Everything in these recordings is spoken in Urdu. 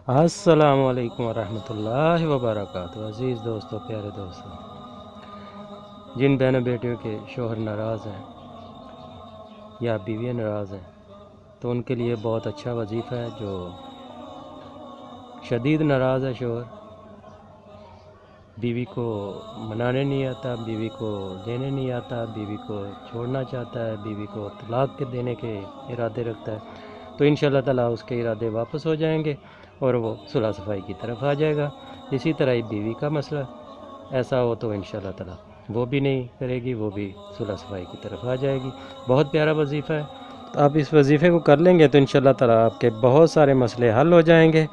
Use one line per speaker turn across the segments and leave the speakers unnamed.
السلام علیکم ورحمۃ اللہ وبرکاتہ۔ عزیز دوستوں، پیارے دوستوں، جن بہنوں بیٹیوں کے شوہر ناراض ہیں یا بیویاں ناراض ہیں تو ان کے لیے بہت اچھا وظیفہ ہے۔ جو شدید ناراض ہے شوہر، بیوی کو منانے نہیں آتا، بیوی کو لینے نہیں آتا، بیوی کو چھوڑنا چاہتا ہے، بیوی کو طلاق کے دینے کے ارادے رکھتا ہے، تو انشاءاللہ تعالیٰ اس کے ارادے واپس ہو جائیں گے اور وہ صلح صفائی کی طرف آ جائے گا۔ اسی طرح ہی بیوی کا مسئلہ ایسا ہو تو انشاءاللہ تعالیٰ وہ بھی نہیں کرے گی، وہ بھی صلح صفائی کی طرف آ جائے گی۔ بہت پیارا وظیفہ ہے، تو آپ اس وظیفے کو کر لیں گے تو انشاءاللہ تعالیٰ آپ کے بہت سارے مسئلے حل ہو جائیں گے۔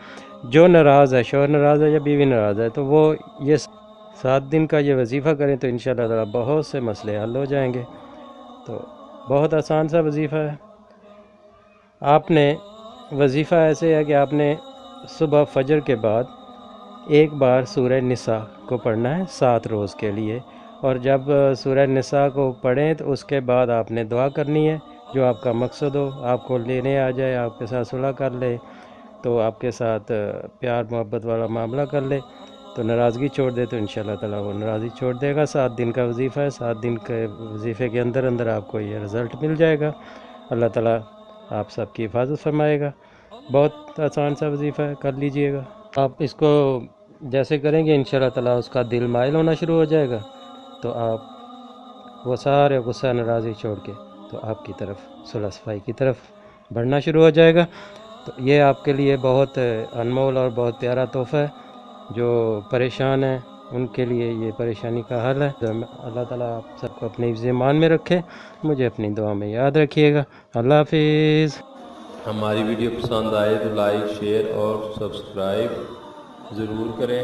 جو ناراض ہے، شوہر ناراض ہے یا بیوی ناراض ہے، تو وہ یہ 7 دن کا یہ وظیفہ کریں تو انشاءاللہ تعالیٰ بہت سے مسئلے حل ہو جائیں گے۔ تو بہت آسان سا وظیفہ ہے۔ آپ نے وظیفہ ایسے ہے کہ آپ نے صبح فجر کے بعد ایک بار سورہ نساء کو پڑھنا ہے 7 روز کے لیے، اور جب سورہ نساء کو پڑھیں تو اس کے بعد آپ نے دعا کرنی ہے جو آپ کا مقصد ہو، آپ کو لینے آ جائے، آپ کے ساتھ صلح کر لے، تو آپ کے ساتھ پیار محبت والا معاملہ کر لے، تو ناراضگی چھوڑ دے تو انشاءاللہ تعالیٰ وہ ناراضگی چھوڑ دے گا۔ 7 دن کا وظیفہ ہے، 7 دن کے وظیفے کے اندر اندر آپ کو یہ رزلٹ مل جائے گا۔ اللہ تعالیٰ آپ سب کی حفاظت فرمائے گا۔ بہت آسان سا وظیفہ ہے، کر لیجئے گا۔ آپ اس کو جیسے کریں گے انشاءاللہ تعالیٰ اس کا دل مائل ہونا شروع ہو جائے گا، تو آپ وہ سارے غصہ ناراضی چھوڑ کے تو آپ کی طرف صلح صفائی کی طرف بڑھنا شروع ہو جائے گا۔ تو یہ آپ کے لیے بہت انمول اور بہت پیارا تحفہ ہے۔ جو پریشان ہیں ان کے لیے یہ پریشانی کا حل ہے۔ اللہ تعالیٰ آپ سب کو اپنے حفظ ایمان میں رکھے، مجھے اپنی دعا میں یاد رکھیے گا۔ اللہ حافظ۔
ہماری ویڈیو پسند آئے تو لائک، شیئر اور سبسکرائب ضرور کریں۔